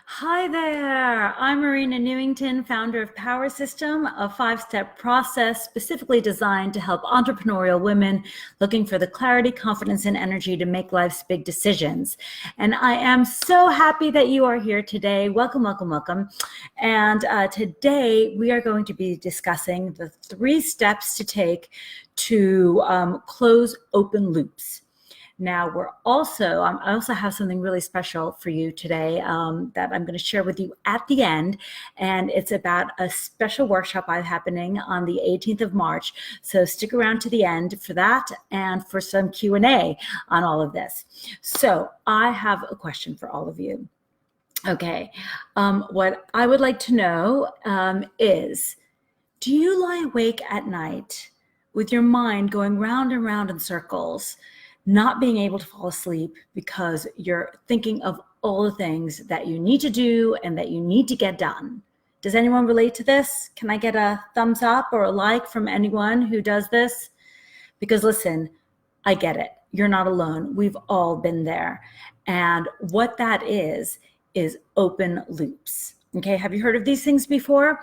Hi there. I'm Marina Newington, founder of Power System, a five-step process specifically designed to help entrepreneurial women looking for the clarity, confidence, and energy to make life's big decisions. And I am so happy that you are here today. Welcome, welcome, welcome. And today we are going to be discussing the 3 steps to take to close open loops. Now I also have something really special for you today that I'm going to share with you at the end. And it's about a special workshop happening on the 18th of March. So stick around to the end for that and for some Q&A on all of this. So I have a question for all of you. Okay. What I would like to know is, do you lie awake at night with your mind going round and round in circles, not being able to fall asleep because you're thinking of all the things that you need to do and that you need to get done? Does anyone relate to this? Can I get a thumbs up or a like from anyone who does this? Because listen, I get it. You're not alone. We've all been there. And what that is open loops. Okay, have you heard of these things before?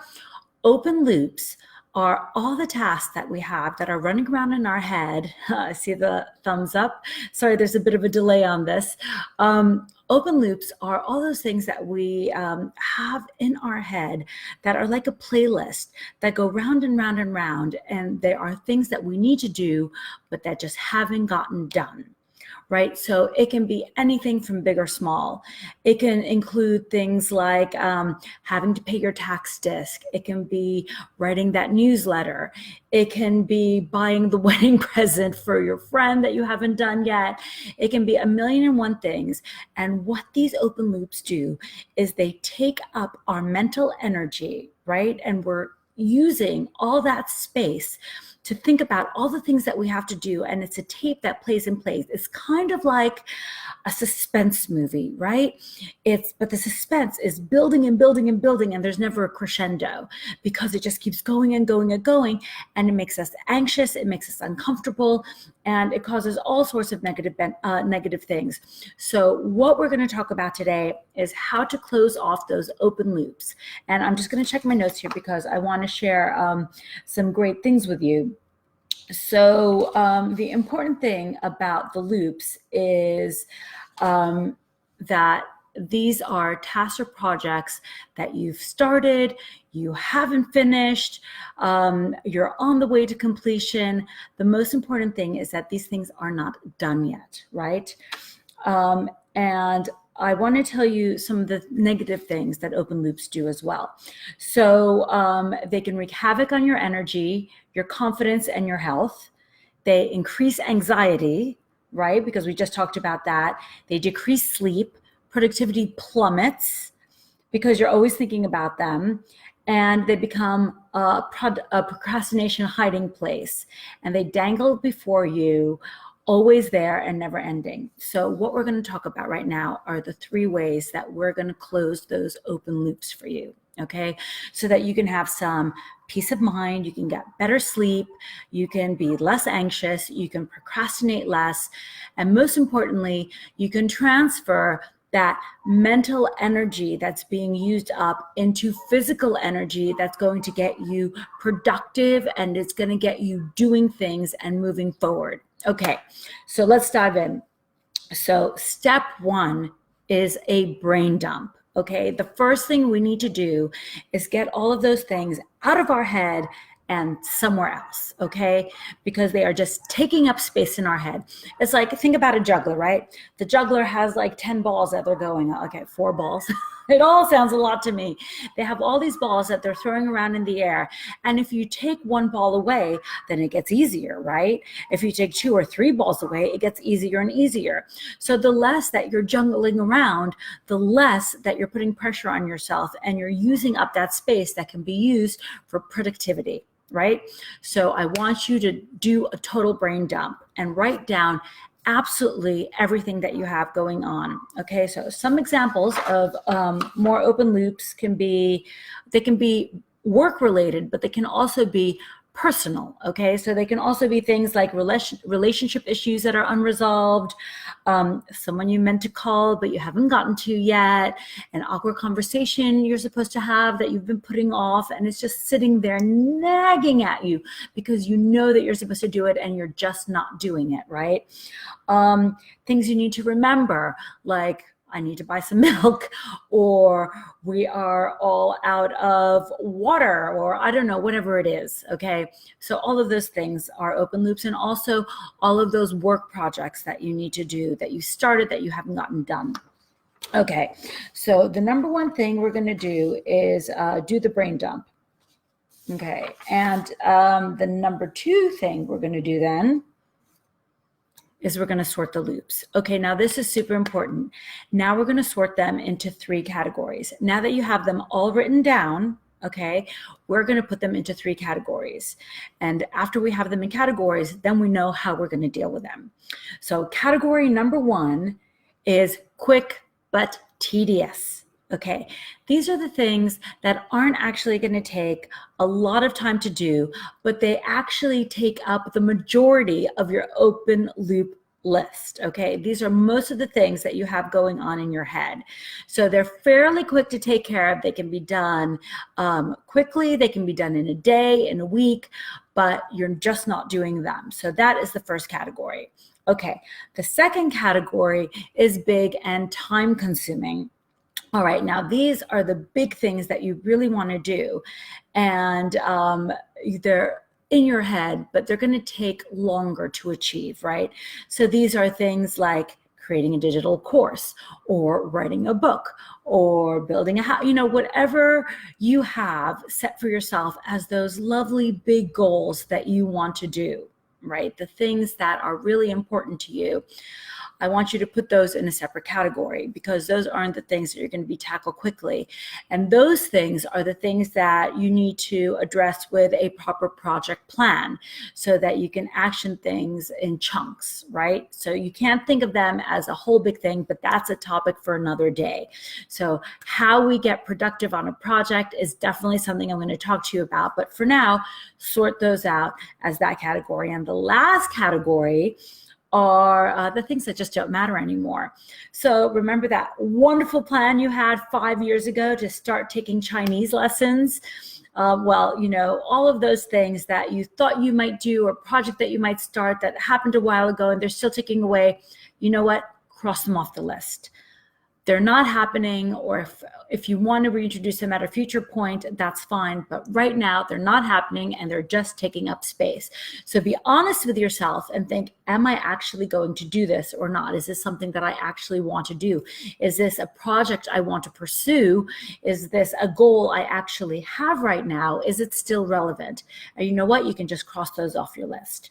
Open loops are all the tasks that we have that are running around in our head. I see the thumbs up. Sorry, there's a bit of a delay on this. Open loops are all those things that we have in our head that are like a playlist that go round and round and round, and they are things that we need to do, but that just haven't gotten done. Right? So it can be anything from big or small. It can include things like having to pay your tax disc. It can be writing that newsletter. It can be buying the wedding present for your friend that you haven't done yet. It can be a million and one things. And what these open loops do is they take up our mental energy, right? And we're using all that space to think about all the things that we have to do. And it's a tape that plays and plays. It's kind of like a suspense movie, right? But the suspense is building and building and building, and there's never a crescendo because it just keeps going and going and going. And it makes us anxious, it makes us uncomfortable, and it causes all sorts of negative things. So what we're going to talk about today is how to close off those open loops. And I'm just going to check my notes here because I want to share some great things with you. So the important thing about the loops is that these are tasks or projects that you've started, you haven't finished, you're on the way to completion. The most important thing is that these things are not done yet, right? And I want to tell you some of the negative things that open loops do as well. So they can wreak havoc on your energy, your confidence, and your health. They increase anxiety, right? Because we just talked about that. They decrease sleep. Productivity plummets because you're always thinking about them. And they become a procrastination hiding place. And they dangle before you, always there and never ending. So what we're going to talk about right now are the 3 ways that we're going to close those open loops for you, okay? So that you can have some peace of mind, you can get better sleep, you can be less anxious, you can procrastinate less, and most importantly, you can transfer that mental energy that's being used up into physical energy that's going to get you productive and it's going to get you doing things and moving forward. Okay, so let's dive in. So step 1 is a brain dump. Okay, the first thing we need to do is get all of those things out of our head and somewhere else, okay? Because they are just taking up space in our head. It's like, think about a juggler, right? The juggler has like 10 balls that they're going, okay, 4 balls. It all sounds a lot to me. They have all these balls that they're throwing around in the air. And if you take 1 ball away, then it gets easier, right? If you take 2 or 3 balls away, it gets easier and easier. So the less that you're jungling around, the less that you're putting pressure on yourself and you're using up that space that can be used for productivity. Right? So I want you to do a total brain dump and write down absolutely everything that you have going on. Okay, so some examples of more open loops can be, they can be work related, but they can also be personal, okay? So they can also be things like relationship issues that are unresolved, someone you meant to call but you haven't gotten to yet, an awkward conversation you're supposed to have that you've been putting off, and it's just sitting there nagging at you because you know that you're supposed to do it and you're just not doing it, right? Things you need to remember, like I need to buy some milk, or we are all out of water, or I don't know, whatever it is, okay? So all of those things are open loops, and also all of those work projects that you need to do, that you started, that you haven't gotten done. Okay, so the number one thing we're gonna do is do the brain dump. Okay, and the number two thing we're gonna do then is we're going to sort the loops. Okay, now this is super important. Now we're going to sort them into 3 categories. Now that you have them all written down, okay, we're going to put them into 3 categories. And after we have them in categories, then we know how we're going to deal with them. So category number 1 is quick but tedious. Okay, these are the things that aren't actually going to take a lot of time to do, but they actually take up the majority of your open loop list. Okay, these are most of the things that you have going on in your head. So they're fairly quick to take care of. They can be done quickly. They can be done in a day, in a week, but you're just not doing them. So that is the first category. Okay, the second category is big and time consuming. All right, now these are the big things that you really want to do, and they're in your head, but they're going to take longer to achieve, right? So these are things like creating a digital course, or writing a book, or building a house, you know, whatever you have set for yourself as those lovely big goals that you want to do, right? The things that are really important to you. I want you to put those in a separate category, because those aren't the things that you're going to be tackled quickly. And those things are the things that you need to address with a proper project plan, so that you can action things in chunks, right? So you can't think of them as a whole big thing, but that's a topic for another day. So how we get productive on a project is definitely something I'm going to talk to you about. But for now, sort those out as that category. And the last category are the things that just don't matter anymore. So remember that wonderful plan you had 5 years ago to start taking Chinese lessons? Well, you know, all of those things that you thought you might do, or project that you might start that happened a while ago and they're still ticking away, you know what? Cross them off the list. They're not happening, or if you want to reintroduce them at a future point, that's fine. But right now, they're not happening, and they're just taking up space. So be honest with yourself and think, am I actually going to do this or not? Is this something that I actually want to do? Is this a project I want to pursue? Is this a goal I actually have right now? Is it still relevant? And you know what? You can just cross those off your list.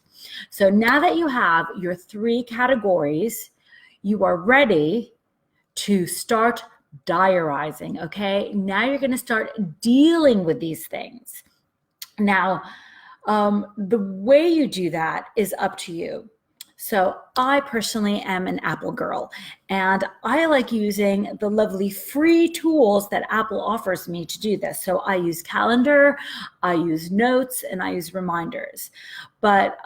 So now that you have your 3 categories, you are ready to start diarizing, okay? Now you're gonna start dealing with these things. Now, the way you do that is up to you. So I personally am an Apple girl, and I like using the lovely free tools that Apple offers me to do this. So I use Calendar, I use Notes, and I use Reminders. But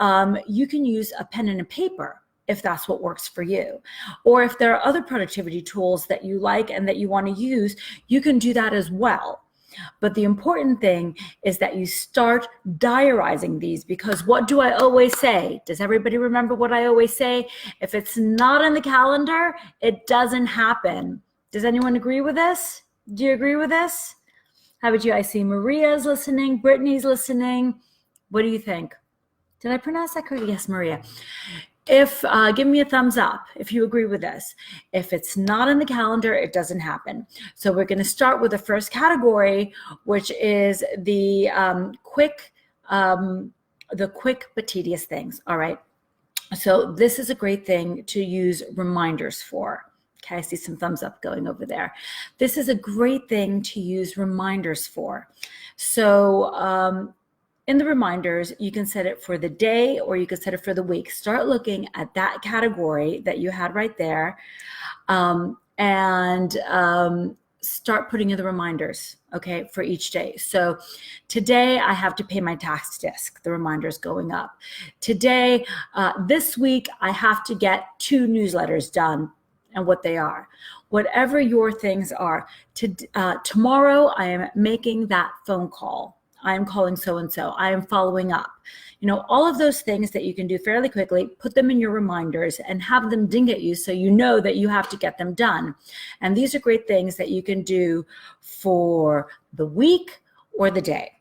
you can use a pen and a paper if that's what works for you. Or if there are other productivity tools that you like and that you want to use, you can do that as well. But the important thing is that you start diarizing these, because what do I always say? Does everybody remember what I always say? If it's not in the calendar, it doesn't happen. Does anyone agree with this? Do you agree with this? How about you? I see Maria's listening, Brittany's listening. What do you think? Did I pronounce that correctly? Yes, Maria. If give me a thumbs up if you agree with this. If it's not in the calendar, it doesn't happen. So we're going to start with the first category, which is the quick but tedious things. All right. So this is a great thing to use reminders for. Okay, I see some thumbs up going over there. This is a great thing to use reminders for. So in the reminders, you can set it for the day, or you can set it for the week. Start looking at that category that you had right there, and start putting in the reminders, okay, for each day. So today I have to pay my tax disc. The reminder's going up. Today, this week, I have to get 2 newsletters done and what they are. Whatever your things are. Tomorrow, I am making that phone call. I am calling so-and-so. I am following up. All of those things that you can do fairly quickly, put them in your reminders and have them ding at you so you know that you have to get them done. And these are great things that you can do for the week or the day.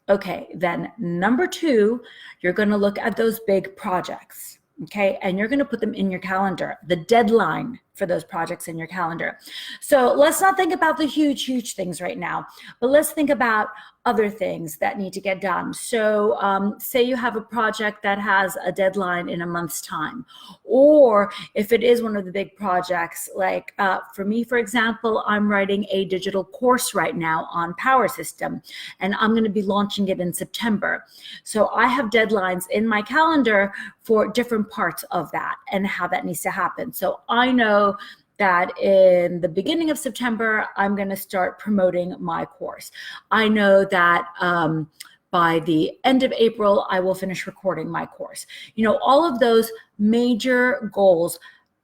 Okay, then number 2, you're going to look at those big projects. Okay, and you're going to put them in your calendar, the deadline for those projects in your calendar. So let's not think about the huge things right now, but let's think about other things that need to get done. So say you have a project that has a deadline in a month's time, or if it is one of the big projects, like for me, for example, I'm writing a digital course right now on Power System, and I'm going to be launching it in September. So I have deadlines in my calendar for different parts of that and how that needs to happen. So I know that in the beginning of September, I'm going to start promoting my course. I know that by the end of April, I will finish recording my course. All of those major goals,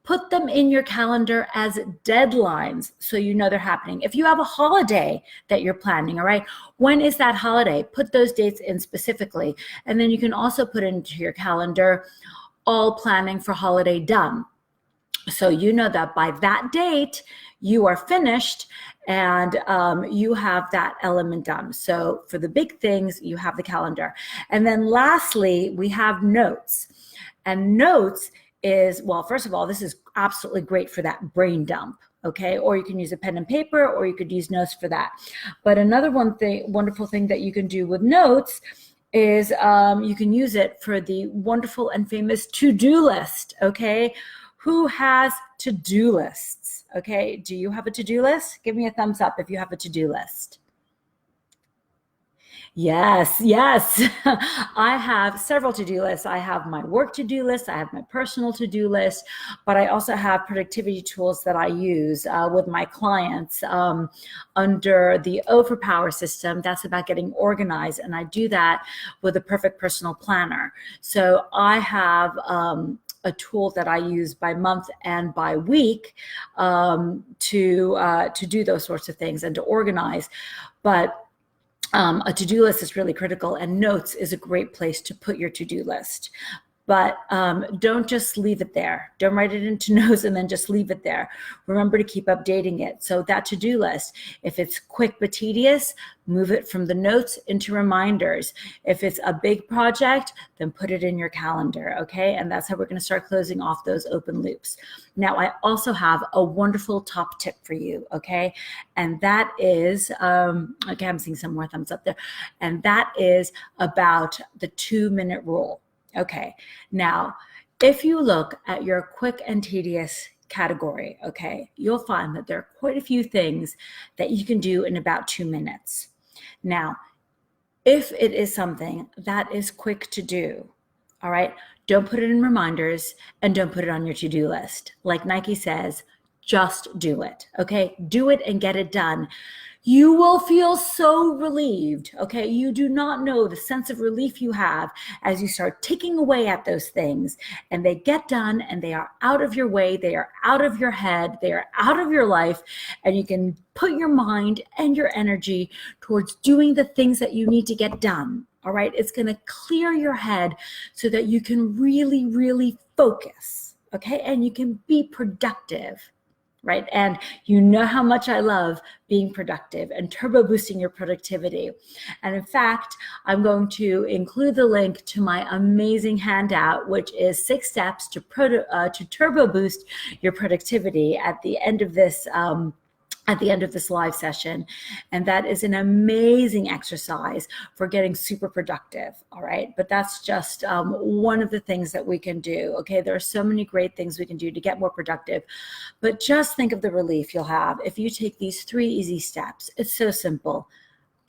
put them in your calendar as deadlines so you know they're happening. If you have a holiday that you're planning, all right, when is that holiday? Put those dates in specifically. And then you can also put into your calendar all planning for holiday done. So you know that by that date, you are finished and you have that element done. So for the big things, you have the calendar. And then lastly, we have notes. And notes is, well, first of all, this is absolutely great for that brain dump. Okay, or you can use a pen and paper, or you could use notes for that. But another wonderful thing that you can do with notes is you can use it for the wonderful and famous to-do list. Okay. Who has to-do lists? Okay, do you have a to-do list? Give me a thumbs up if you have a to-do list. Yes. I have several to-do lists. I have my work to-do list. I have my personal to-do list, but I also have productivity tools that I use with my clients under the O for Power system. That's about getting organized, and I do that with a perfect personal planner. So I have a tool that I use by month and by week to do those sorts of things and to organize. But a to-do list is really critical, and notes is a great place to put your to-do list. But don't just leave it there. Don't write it into notes and then just leave it there. Remember to keep updating it. So that to-do list, if it's quick but tedious, move it from the notes into reminders. If it's a big project, then put it in your calendar, okay? And that's how we're going to start closing off those open loops. Now, I also have a wonderful top tip for you, okay? And that is, okay, I'm seeing some more thumbs up there. And that is about the 2-minute rule. Okay, now, if you look at your quick and tedious category, okay, you'll find that there are quite a few things that you can do in about 2 minutes. Now, if it is something that is quick to do, all right, don't put it in reminders and don't put it on your to-do list. Like Nike says, just do it, okay? Do it and get it done. You will feel so relieved, okay? You do not know the sense of relief you have as you start ticking away at those things and they get done and they are out of your way, they are out of your head, they are out of your life, and you can put your mind and your energy towards doing the things that you need to get done, all right? It's gonna clear your head so that you can really, really focus, okay? And you can be productive. Right? And you know how much I love being productive and turbo boosting your productivity. And in fact, I'm going to include the link to my amazing handout, which is 6 steps to turbo boost your productivity at the end of this live session. And that is an amazing exercise for getting super productive, all right? But that's just one of the things that we can do, okay? There are so many great things we can do to get more productive, but just think of the relief you'll have if you take these 3 easy steps. It's so simple.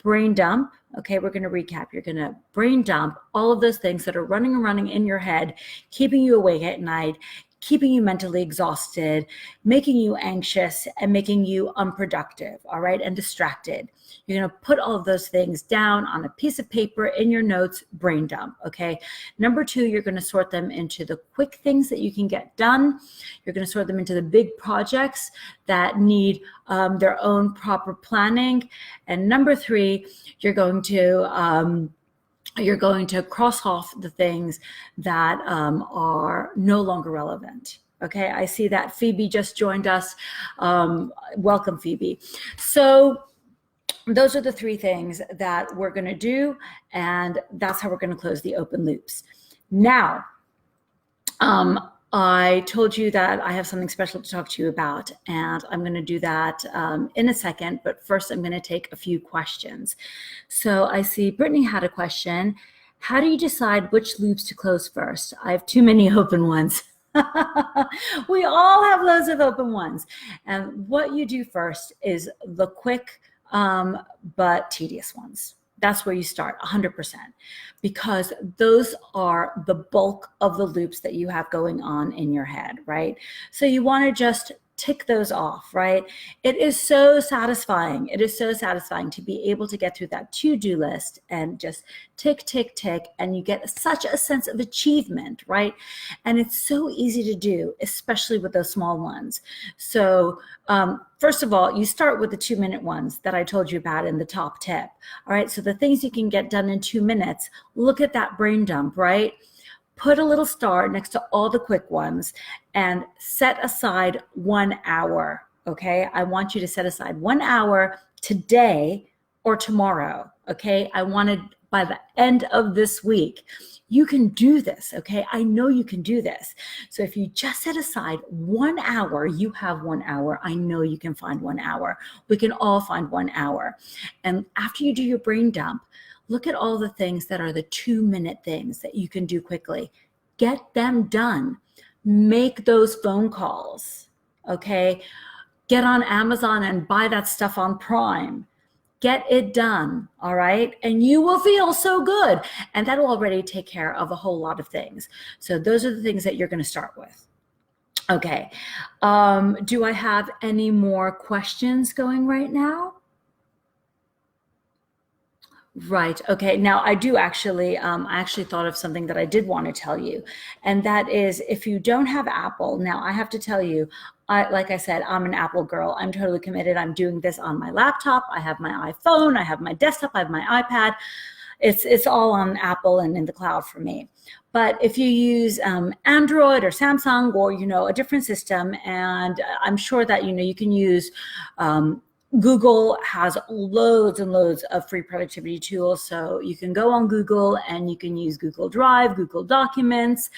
Brain dump, okay, we're gonna recap. You're gonna brain dump all of those things that are running and running in your head, keeping you awake at night, keeping you mentally exhausted, making you anxious, and making you unproductive, all right, and distracted. You're going to put all of those things down on a piece of paper in your notes, brain dump, okay? Number 2, you're going to sort them into the quick things that you can get done. You're going to sort them into the big projects that need their own proper planning. And number 3, you're going to cross off the things that are no longer relevant. Okay, I see that Phoebe just joined us. Welcome, Phoebe. So those are the 3 things that we're going to do, and that's how we're going to close the open loops. Now, I told you that I have something special to talk to you about, and I'm going to do that in a second, but first I'm going to take a few questions. So I see Brittany had a question. How do you decide which loops to close first? I have too many open ones. We all have loads of open ones. And what you do first is the quick but tedious ones. That's where you start, 100%, because those are the bulk of the loops that you have going on in your head, right? So you want to just tick those off, right? It is so satisfying. It is so satisfying to be able to get through that to-do list and just tick, tick, tick, and you get such a sense of achievement, right? And it's so easy to do, especially with those small ones. So first of all, you start with the 2-minute ones that I told you about in the top tip. All right, so the things you can get done in 2 minutes, look at that brain dump, right? Put a little star next to all the quick ones and set aside 1 hour, okay? I want you to set aside 1 hour today or tomorrow, okay? I wanted by the end of this week. You can do this, okay? I know you can do this. So if you just set aside 1 hour, you have 1 hour. I know you can find 1 hour. We can all find 1 hour. And after you do your brain dump, look at all the things that are the 2-minute things that you can do quickly. Get them done. Make those phone calls, okay? Get on Amazon and buy that stuff on Prime. Get it done, all right? And you will feel so good. And that will already take care of a whole lot of things. So those are the things that you're going to start with. Okay. Do I have any more questions going right now? Right. Okay. Now I do actually, I actually thought of something that I did want to tell you. And that is, if you don't have Apple, now I have to tell you, like I said, I'm an Apple girl. I'm totally committed. I'm doing this on my laptop. I have my iPhone. I have my desktop. I have my iPad. It's all on Apple and in the cloud for me. But if you use Android or Samsung or, a different system, and I'm sure that, you can use Google has loads and loads of free productivity tools. So you can go on Google and you can use Google Drive, Google Documents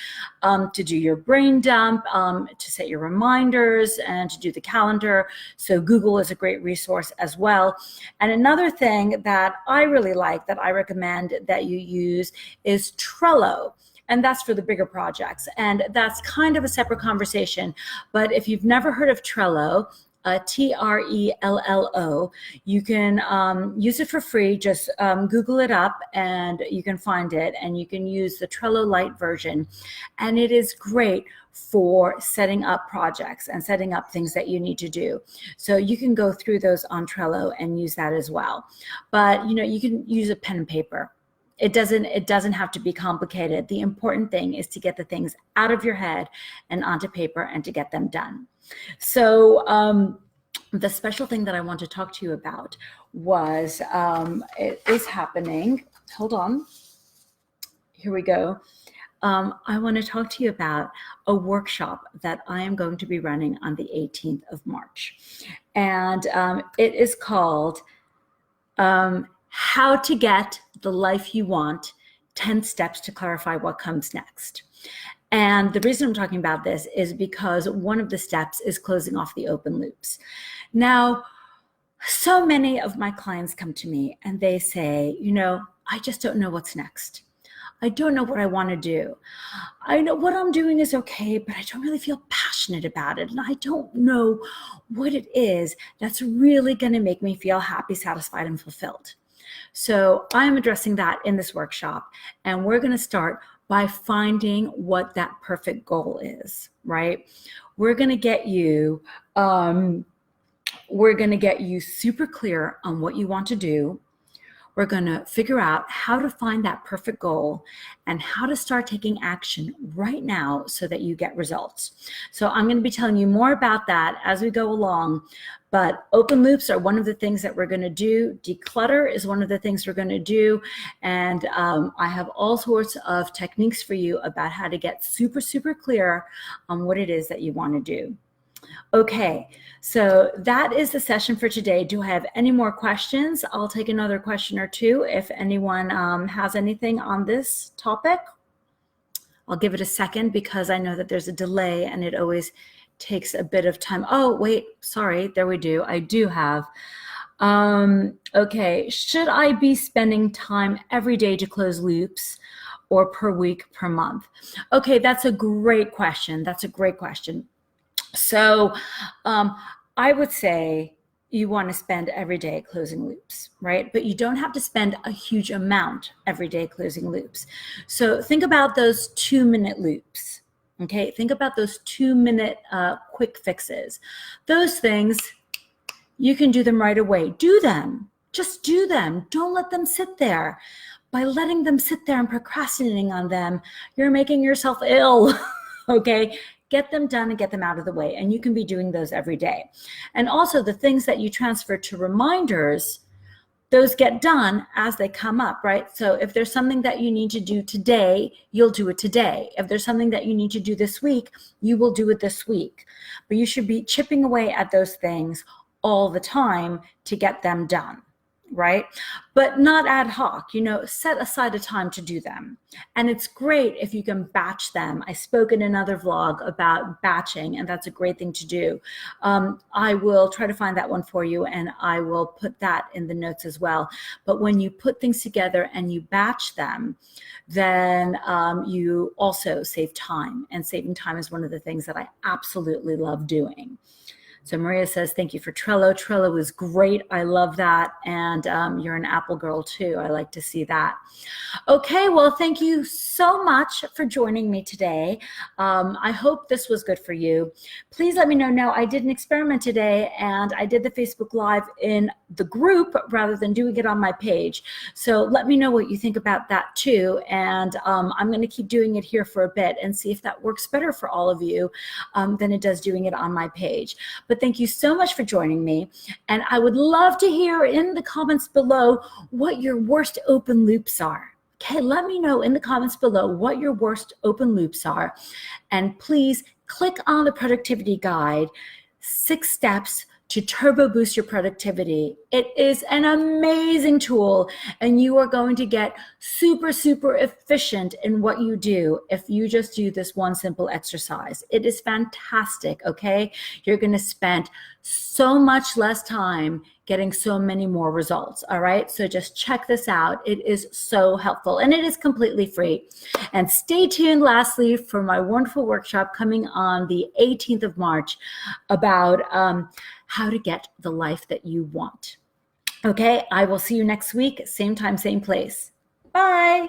to do your brain dump, to set your reminders and to do the calendar. So Google is a great resource as well. And another thing that I really like that I recommend that you use is Trello. And that's for the bigger projects. And that's kind of a separate conversation. But if you've never heard of Trello, Trello. You can use it for free. Just Google it up and you can find it, and you can use the Trello Lite version. And it is great for setting up projects and setting up things that you need to do. So you can go through those on Trello and use that as well. But you can use a pen and paper. It doesn't have to be complicated. The important thing is to get the things out of your head and onto paper and to get them done. So the special thing that I want to talk to you about was, it is happening. Hold on. Here we go. I want to talk to you about a workshop that I am going to be running on the 18th of March. And it is called How to Get the Life You Want, 10 Steps to Clarify What Comes Next. And the reason I'm talking about this is because one of the steps is closing off the open loops. Now, so many of my clients come to me and they say, I just don't know what's next. I don't know what I want to do. I know what I'm doing is okay, but I don't really feel passionate about it. And I don't know what it is that's really going to make me feel happy, satisfied, and fulfilled. So I'm addressing that in this workshop, and we're going to start by finding what that perfect goal is, right? We're going to get you super clear on what you want to do. We're going to figure out how to find that perfect goal and how to start taking action right now so that you get results. So I'm going to be telling you more about that as we go along. But open loops are one of the things that we're going to do. Declutter is one of the things we're going to do. And I have all sorts of techniques for you about how to get super, super clear on what it is that you want to do. Okay, so that is the session for today. Do I have any more questions? I'll take another question or two if anyone has anything on this topic. I'll give it a second because I know that there's a delay and it always takes a bit of time. Oh, wait, sorry, there we do. I do have. Okay, should I be spending time every day to close loops or per week, per month? Okay, that's a great question. That's a great question. So I would say you want to spend every day closing loops, right? But you don't have to spend a huge amount every day closing loops. So think about those 2-minute loops, okay? Think about those 2-minute quick fixes. Those things, you can do them right away. Do them. Just do them. Don't let them sit there. By letting them sit there and procrastinating on them, you're making yourself ill, okay? Get them done and get them out of the way. And you can be doing those every day. And also the things that you transfer to reminders, those get done as they come up, right? So if there's something that you need to do today, you'll do it today. If there's something that you need to do this week, you will do it this week. But you should be chipping away at those things all the time to get them done, right? But not ad hoc, set aside a time to do them. And it's great if you can batch them. I spoke in another vlog about batching, and that's a great thing to do. I will try to find that one for you, and I will put that in the notes as well. But when you put things together and you batch them, then you also save time. And saving time is one of the things that I absolutely love doing. So Maria says, thank you for Trello. Trello is great. I love that. And you're an Apple girl too. I like to see that. Okay, well, thank you so much for joining me today. I hope this was good for you. Please let me know. Now, I did an experiment today and I did the Facebook Live in the group rather than doing it on my page. So let me know what you think about that too. And I'm going to keep doing it here for a bit and see if that works better for all of you than it does doing it on my page. But thank you so much for joining me. And I would love to hear in the comments below what your worst open loops are. Okay, let me know in the comments below what your worst open loops are. And please click on the productivity guide, 6 steps to turbo boost your productivity. It is an amazing tool and you are going to get super, super efficient in what you do if you just do this one simple exercise. It is fantastic, okay? You're gonna spend so much less time getting so many more results, all right? So just check this out. It is so helpful and it is completely free. And stay tuned lastly for my wonderful workshop coming on the 18th of March about how to get the life that you want. Okay, I will see you next week, same time, same place. Bye.